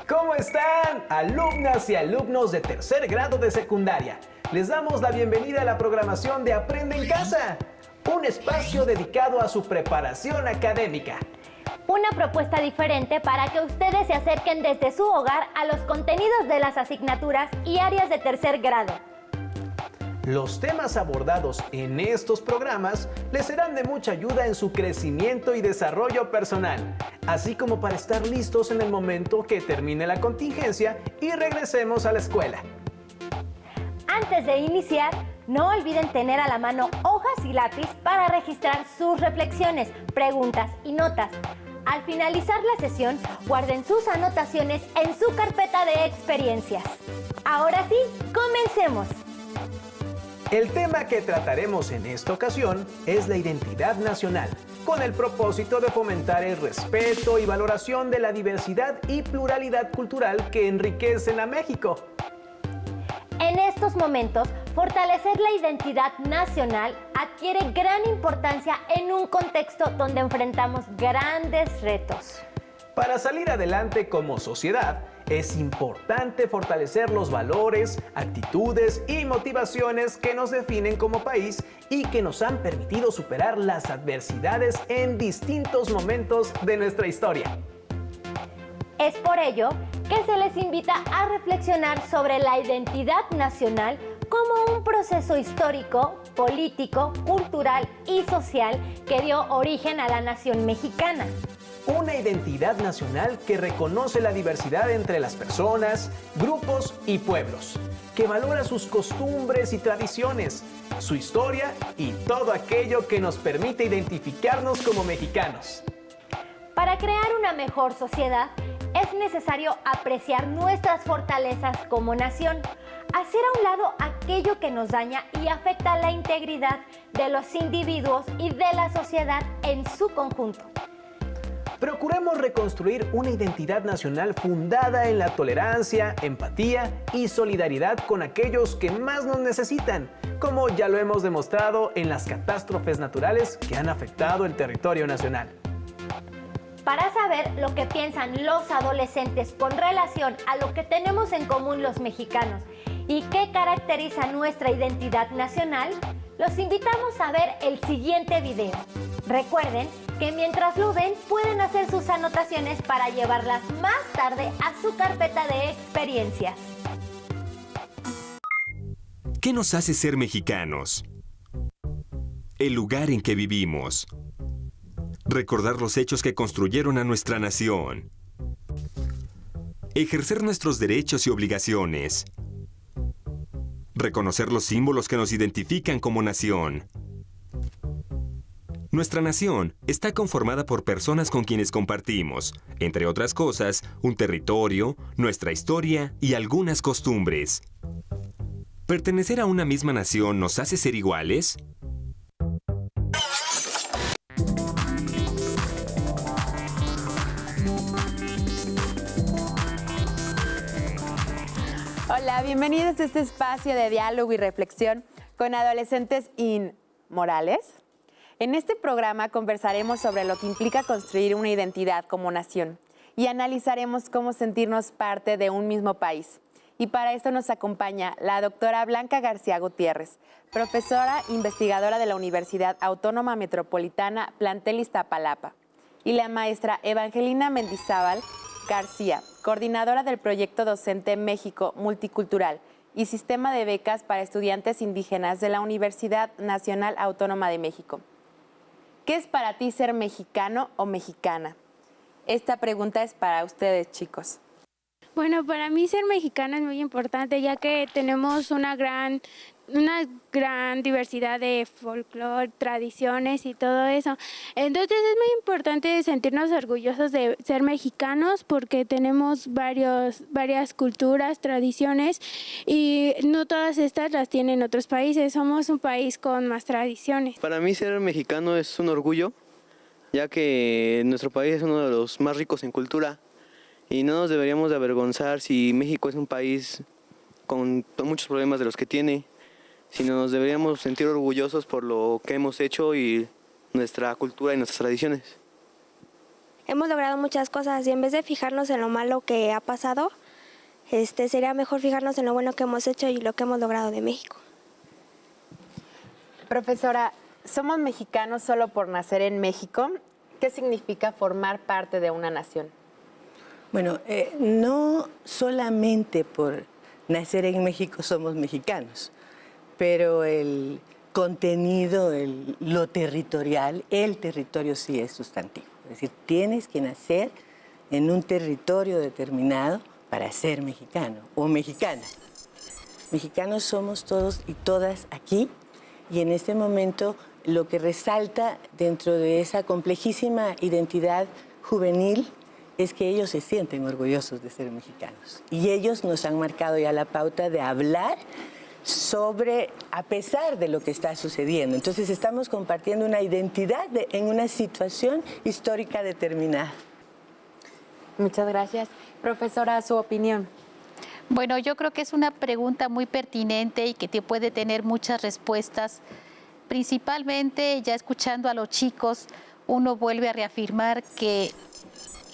¿Cómo están, alumnas y alumnos de tercer grado de secundaria? Les damos la bienvenida a la programación de Aprende en Casa, un espacio dedicado a su preparación académica. Una propuesta diferente para que ustedes se acerquen desde su hogar a los contenidos de las asignaturas y áreas de tercer grado. Los temas abordados en estos programas les serán de mucha ayuda en su crecimiento y desarrollo personal, así como para estar listos en el momento que termine la contingencia y regresemos a la escuela. Antes de iniciar, no olviden tener a la mano hojas y lápiz para registrar sus reflexiones, preguntas y notas. Al finalizar la sesión, guarden sus anotaciones en su carpeta de experiencias. Ahora sí, comencemos. El tema que trataremos en esta ocasión es la identidad nacional, con el propósito de fomentar el respeto y valoración de la diversidad y pluralidad cultural que enriquecen a México. En estos momentos, fortalecer la identidad nacional adquiere gran importancia en un contexto donde enfrentamos grandes retos. Para salir adelante como sociedad, es importante fortalecer los valores, actitudes y motivaciones que nos definen como país y que nos han permitido superar las adversidades en distintos momentos de nuestra historia. Es por ello que se les invita a reflexionar sobre la identidad nacional como un proceso histórico, político, cultural y social que dio origen a la nación mexicana. Una identidad nacional que reconoce la diversidad entre las personas, grupos y pueblos, que valora sus costumbres y tradiciones, su historia y todo aquello que nos permite identificarnos como mexicanos. Para crear una mejor sociedad, es necesario apreciar nuestras fortalezas como nación, hacer a un lado aquello que nos daña y afecta la integridad de los individuos y de la sociedad en su conjunto. Procuremos reconstruir una identidad nacional fundada en la tolerancia, empatía y solidaridad con aquellos que más nos necesitan, como ya lo hemos demostrado en las catástrofes naturales que han afectado el territorio nacional. Para saber lo que piensan los adolescentes con relación a lo que tenemos en común los mexicanos y qué caracteriza nuestra identidad nacional, los invitamos a ver el siguiente video. Recuerden que mientras lo ven pueden hacer sus anotaciones para llevarlas más tarde a su carpeta de experiencias. ¿Qué nos hace ser mexicanos? El lugar en que vivimos. Recordar los hechos que construyeron a nuestra nación. Ejercer nuestros derechos y obligaciones. Reconocer los símbolos que nos identifican como nación. Nuestra nación está conformada por personas con quienes compartimos, entre otras cosas, un territorio, nuestra historia y algunas costumbres. ¿Pertenecer a una misma nación nos hace ser iguales? Hola, bienvenidos a este espacio de diálogo y reflexión con adolescentes inmorales. En este programa conversaremos sobre lo que implica construir una identidad como nación y analizaremos cómo sentirnos parte de un mismo país. Y para esto nos acompaña la doctora Blanca García Gutiérrez, profesora investigadora de la Universidad Autónoma Metropolitana Plantel Iztapalapa, y la maestra Evangelina Mendizábal García, coordinadora del proyecto docente México Multicultural y Sistema de Becas para Estudiantes Indígenas de la Universidad Nacional Autónoma de México. ¿Qué es para ti ser mexicano o mexicana? Esta pregunta es para ustedes, chicos. Bueno, para mí ser mexicana es muy importante, ya que tenemos una gran diversidad de folclore, tradiciones y todo eso. Entonces es muy importante sentirnos orgullosos de ser mexicanos porque tenemos varias culturas, tradiciones y no todas estas las tienen otros países. Somos un país con más tradiciones. Para mí ser mexicano es un orgullo, ya que nuestro país es uno de los más ricos en cultura y no nos deberíamos de avergonzar si México es un país con muchos problemas de los que tiene, sino nos deberíamos sentir orgullosos por lo que hemos hecho y nuestra cultura y nuestras tradiciones. hemos logrado muchas cosas y en vez de fijarnos en lo malo que ha pasado, sería mejor fijarnos en lo bueno que hemos hecho y lo que hemos logrado de México. Profesora, ¿somos mexicanos solo por nacer en México? ¿Qué significa formar parte de una nación? Bueno, no solamente por nacer en México somos mexicanos, pero el contenido, lo territorial, el territorio sí es sustantivo. Es decir, tienes que nacer en un territorio determinado para ser mexicano o mexicana. Mexicanos somos todos y todas aquí, y en este momento lo que resalta dentro de esa complejísima identidad juvenil es que ellos se sienten orgullosos de ser mexicanos. Y ellos nos han marcado ya la pauta de hablar sobre, a pesar de lo que está sucediendo. Entonces estamos compartiendo una identidad en una situación histórica determinada. Muchas gracias. Profesora, su opinión. Bueno, yo creo que es una pregunta muy pertinente y que puede tener muchas respuestas. Principalmente, ya escuchando a los chicos, uno vuelve a reafirmar que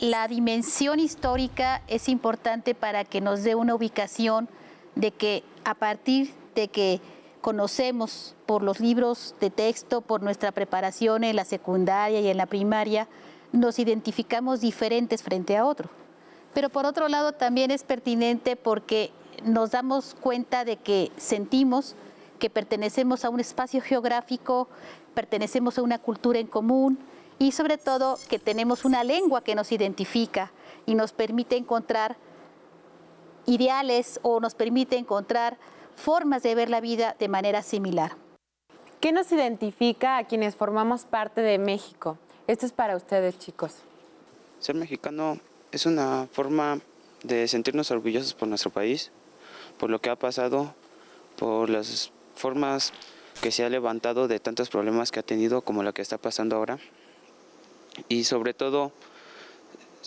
la dimensión histórica es importante para que nos dé una ubicación de que a partir de que conocemos por los libros de texto, por nuestra preparación en la secundaria y en la primaria, nos identificamos diferentes frente a otro. Pero por otro lado también es pertinente porque nos damos cuenta de que sentimos que pertenecemos a un espacio geográfico, pertenecemos a una cultura en común y sobre todo que tenemos una lengua que nos identifica y nos permite encontrar ideales o nos permite encontrar formas de ver la vida de manera similar. ¿Qué nos identifica a quienes formamos parte de México? Esto es para ustedes, chicos. Ser mexicano es una forma de sentirnos orgullosos por nuestro país, por lo que ha pasado, por las formas que se ha levantado de tantos problemas que ha tenido como la que está pasando ahora. Y sobre todo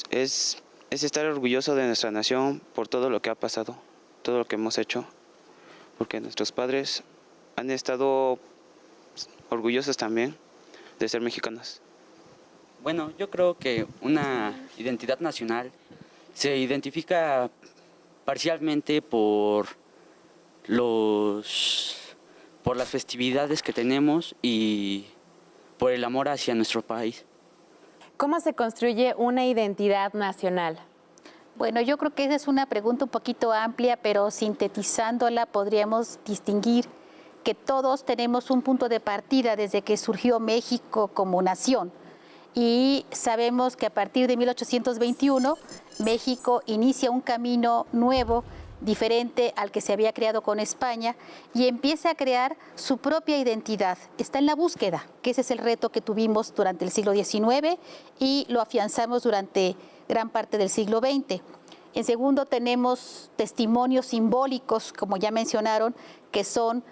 es estar orgulloso de nuestra nación por todo lo que ha pasado, todo lo que hemos hecho, porque nuestros padres han estado orgullosos también de ser mexicanos. Bueno, yo creo que una identidad nacional se identifica parcialmente por las festividades que tenemos y por el amor hacia nuestro país. ¿Cómo se construye una identidad nacional? Bueno, yo creo que esa es una pregunta un poquito amplia, pero sintetizándola podríamos distinguir que todos tenemos un punto de partida desde que surgió México como nación. Y sabemos que a partir de 1821 México inicia un camino nuevo, diferente al que se había creado con España, y empieza a crear su propia identidad. Está en la búsqueda, que ese es el reto que tuvimos durante el siglo XIX y lo afianzamos durante gran parte del siglo XX. En segundo, tenemos testimonios simbólicos, como ya mencionaron, que son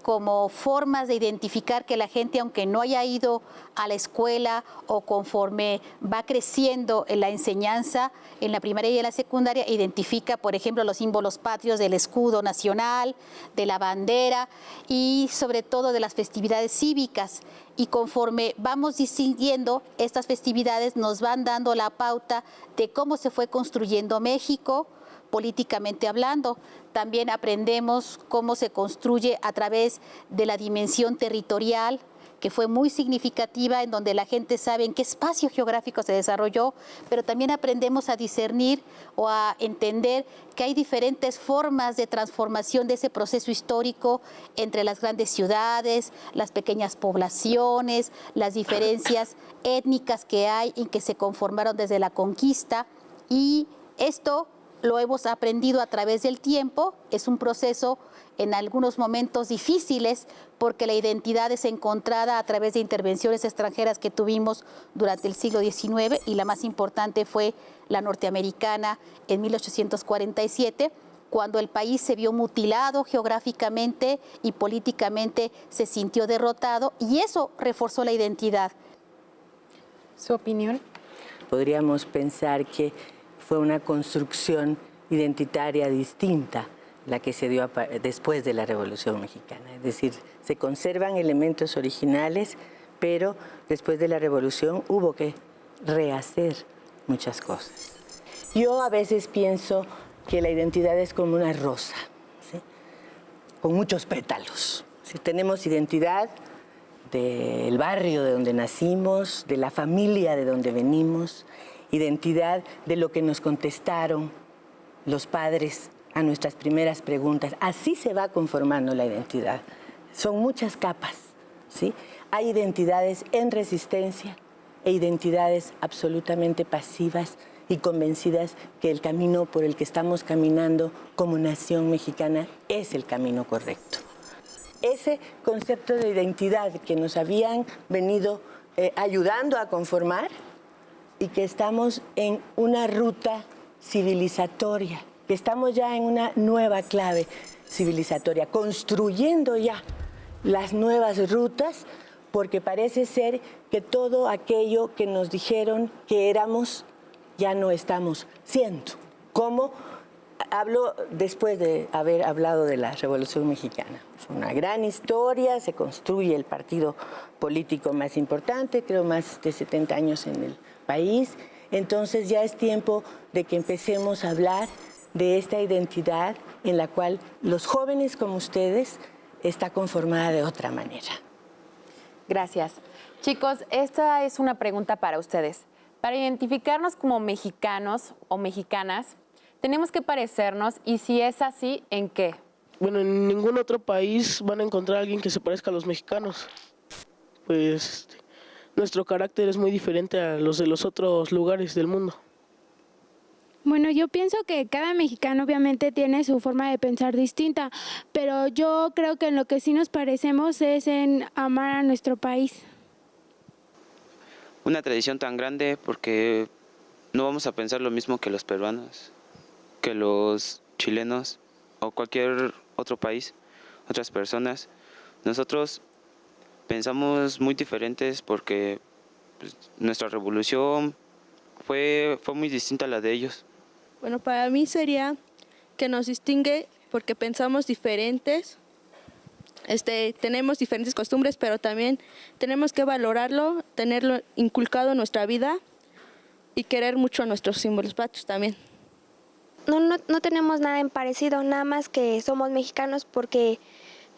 como formas de identificar que la gente, aunque no haya ido a la escuela o conforme va creciendo en la enseñanza, en la primaria y en la secundaria, identifica, por ejemplo, los símbolos patrios del escudo nacional, de la bandera y sobre todo de las festividades cívicas. Y conforme vamos distinguiendo estas festividades, nos van dando la pauta de cómo se fue construyendo México, políticamente hablando. También aprendemos cómo se construye a través de la dimensión territorial, que fue muy significativa, en donde la gente sabe en qué espacio geográfico se desarrolló, pero también aprendemos a discernir o a entender que hay diferentes formas de transformación de ese proceso histórico entre las grandes ciudades, las pequeñas poblaciones, las diferencias étnicas que hay y que se conformaron desde la conquista. Y esto lo hemos aprendido a través del tiempo, es un proceso en algunos momentos difíciles porque la identidad es encontrada a través de intervenciones extranjeras que tuvimos durante el siglo XIX y la más importante fue la norteamericana en 1847, cuando el país se vio mutilado geográficamente y políticamente se sintió derrotado y eso reforzó la identidad. ¿Su opinión? Podríamos pensar que fue una construcción identitaria distinta la que se dio después de la Revolución Mexicana. Es decir, se conservan elementos originales, pero después de la Revolución hubo que rehacer muchas cosas. Yo a veces pienso que la identidad es como una rosa, ¿sí? Con muchos pétalos. ¿Sí? Tenemos identidad del barrio de donde nacimos, de la familia de donde venimos, identidad de lo que nos contestaron los padres a nuestras primeras preguntas. Así se va conformando la identidad. Son muchas capas, ¿sí? Hay identidades en resistencia e identidades absolutamente pasivas y convencidas que el camino por el que estamos caminando como nación mexicana es el camino correcto. Ese concepto de identidad que nos habían venido ayudando a conformar y que estamos en una ruta civilizatoria, que estamos ya en una nueva clave civilizatoria, construyendo ya las nuevas rutas, porque parece ser que todo aquello que nos dijeron que éramos, ya no estamos siendo. ¿Cómo? Hablo después de haber hablado de la Revolución Mexicana. Es una gran historia, se construye el partido político más importante, creo más de 70 años en el país. Entonces ya es tiempo de que empecemos a hablar de esta identidad en la cual los jóvenes como ustedes está conformada de otra manera. Gracias. Chicos, esta es una pregunta para ustedes. Para identificarnos como mexicanos o mexicanas, tenemos que parecernos, y si es así, ¿en qué? Bueno, en ningún otro país van a encontrar a alguien que se parezca a los mexicanos. Pues nuestro carácter es muy diferente a los de los otros lugares del mundo. Bueno, yo pienso que cada mexicano obviamente tiene su forma de pensar distinta, pero yo creo que en lo que sí nos parecemos es en amar a nuestro país. Una tradición tan grande porque no vamos a pensar lo mismo que los peruanos, que los chilenos o cualquier otro país, otras personas. Nosotros pensamos muy diferentes porque pues, nuestra revolución fue muy distinta a la de ellos. Bueno, para mí sería que nos distingue porque pensamos diferentes, tenemos diferentes costumbres, pero también tenemos que valorarlo, tenerlo inculcado en nuestra vida y querer mucho nuestros símbolos patrios también. No tenemos nada en parecido, nada más que somos mexicanos porque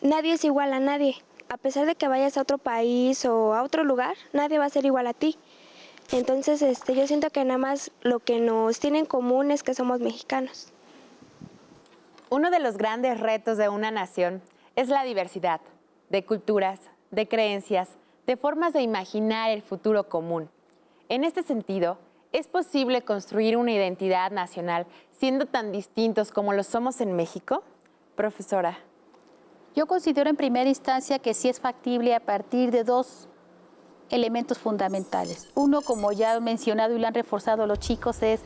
nadie es igual a nadie. A pesar de que vayas a otro país o a otro lugar, nadie va a ser igual a ti. Entonces, yo siento que nada más lo que nos tiene en común es que somos mexicanos. Uno de los grandes retos de una nación es la diversidad de culturas, de creencias, de formas de imaginar el futuro común. En este sentido, ¿es posible construir una identidad nacional siendo tan distintos como lo somos en México? Profesora. Yo considero en primera instancia que sí es factible a partir de dos elementos fundamentales. Uno, como ya he mencionado y lo han reforzado los chicos, es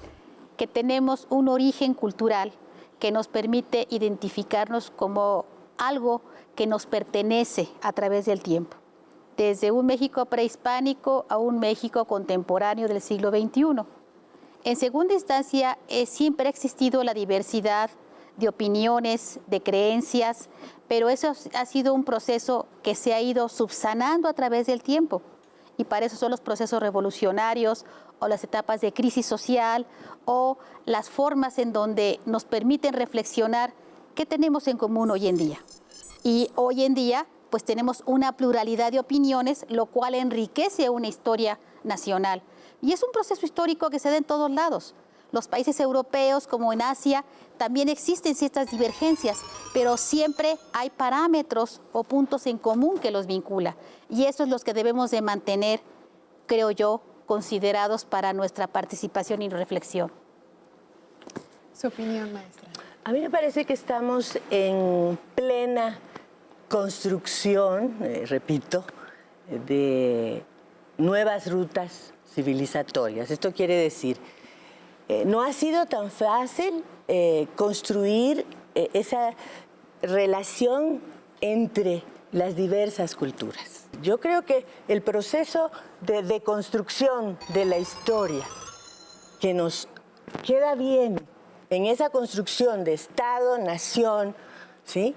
que tenemos un origen cultural que nos permite identificarnos como algo que nos pertenece a través del tiempo, desde un México prehispánico a un México contemporáneo del siglo XXI. En segunda instancia, siempre ha existido la diversidad de opiniones, de creencias, pero eso ha sido un proceso que se ha ido subsanando a través del tiempo. Y para eso son los procesos revolucionarios o las etapas de crisis social o las formas en donde nos permiten reflexionar qué tenemos en común hoy en día. Y hoy en día pues tenemos una pluralidad de opiniones, lo cual enriquece una historia nacional. Y es un proceso histórico que se da en todos lados. Los países europeos, como en Asia, también existen ciertas divergencias, pero siempre hay parámetros o puntos en común que los vincula. Y eso es los que debemos de mantener, creo yo, considerados para nuestra participación y reflexión. Su opinión, maestra. A mí me parece que estamos en plena construcción, repito, de nuevas rutas civilizatorias. Esto quiere decir, no ha sido tan fácil construir esa relación entre las diversas culturas. Yo creo que el proceso de deconstrucción de la historia que nos queda bien en esa construcción de Estado, nación, ¿sí?,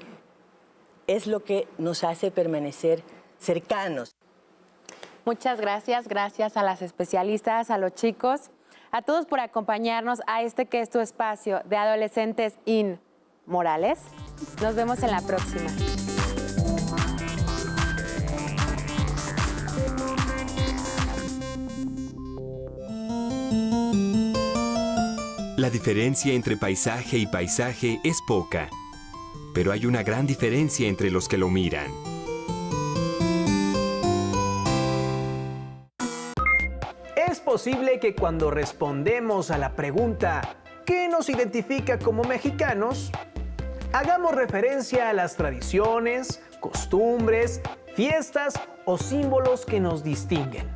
es lo que nos hace permanecer cercanos. Muchas gracias, gracias a las especialistas, a los chicos, a todos por acompañarnos a este que es tu espacio de Adolescentes Inmorales. Nos vemos en la próxima. La diferencia entre paisaje y paisaje es poca, pero hay una gran diferencia entre los que lo miran. Es posible que cuando respondemos a la pregunta ¿qué nos identifica como mexicanos?, hagamos referencia a las tradiciones, costumbres, fiestas o símbolos que nos distinguen.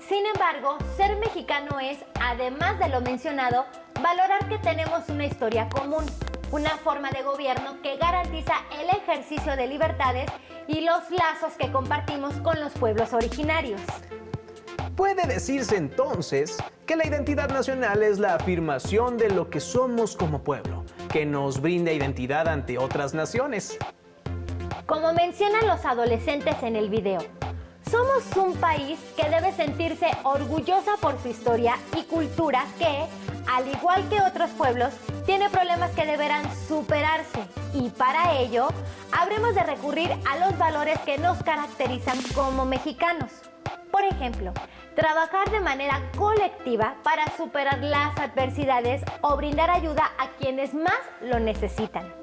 Sin embargo, ser mexicano es, además de lo mencionado, valorar que tenemos una historia común, una forma de gobierno que garantiza el ejercicio de libertades y los lazos que compartimos con los pueblos originarios. Puede decirse entonces que la identidad nacional es la afirmación de lo que somos como pueblo, que nos brinda identidad ante otras naciones. Como mencionan los adolescentes en el video, somos un país que debe sentirse orgullosa por su historia y cultura que, al igual que otros pueblos, tiene problemas que deberán superarse. Y para ello, habremos de recurrir a los valores que nos caracterizan como mexicanos. Por ejemplo, trabajar de manera colectiva para superar las adversidades o brindar ayuda a quienes más lo necesitan.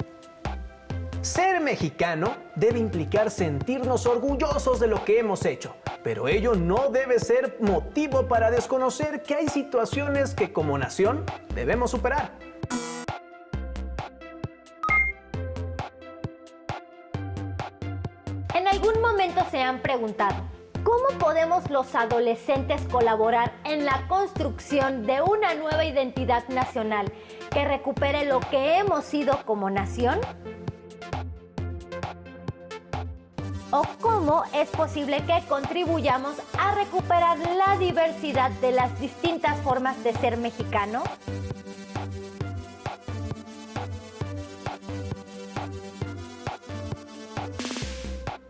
Ser mexicano debe implicar sentirnos orgullosos de lo que hemos hecho, pero ello no debe ser motivo para desconocer que hay situaciones que como nación debemos superar. En algún momento se han preguntado, ¿cómo podemos los adolescentes colaborar en la construcción de una nueva identidad nacional que recupere lo que hemos sido como nación? ¿O cómo es posible que contribuyamos a recuperar la diversidad de las distintas formas de ser mexicano?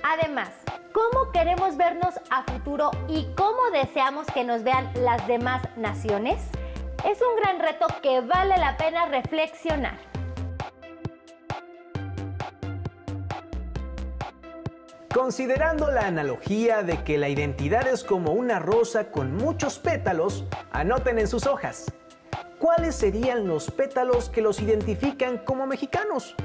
Además, ¿cómo queremos vernos a futuro y cómo deseamos que nos vean las demás naciones? Es un gran reto que vale la pena reflexionar. Considerando la analogía de que la identidad es como una rosa con muchos pétalos, anoten en sus hojas. ¿Cuáles serían los pétalos que los identifican como mexicanos?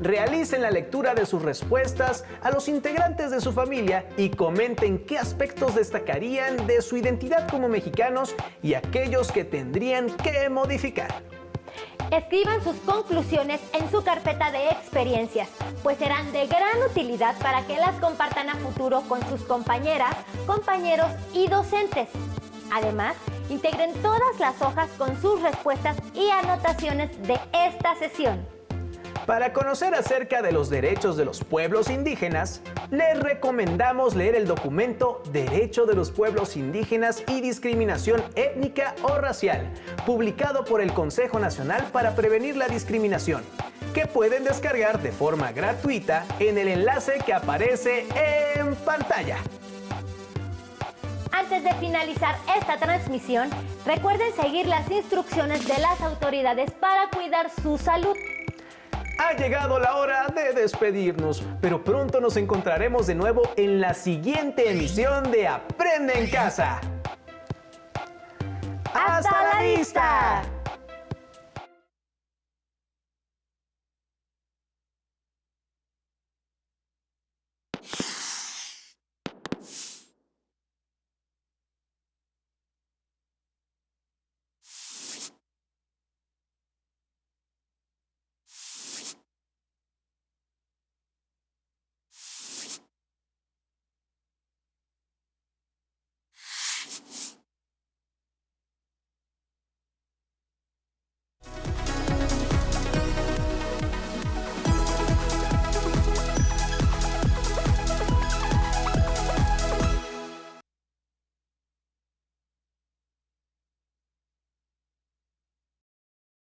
Realicen la lectura de sus respuestas a los integrantes de su familia y comenten qué aspectos destacarían de su identidad como mexicanos y aquellos que tendrían que modificar. Escriban sus conclusiones en su carpeta de experiencias, pues serán de gran utilidad para que las compartan a futuro con sus compañeras, compañeros y docentes. Además, integren todas las hojas con sus respuestas y anotaciones de esta sesión. Para conocer acerca de los derechos de los pueblos indígenas, les recomendamos leer el documento Derecho de los Pueblos Indígenas y Discriminación Étnica o Racial, publicado por el Consejo Nacional para Prevenir la Discriminación, que pueden descargar de forma gratuita en el enlace que aparece en pantalla. Antes de finalizar esta transmisión, recuerden seguir las instrucciones de las autoridades para cuidar su salud. Ha llegado la hora de despedirnos, pero pronto nos encontraremos de nuevo en la siguiente emisión de Aprende en Casa. ¡Hasta la vista!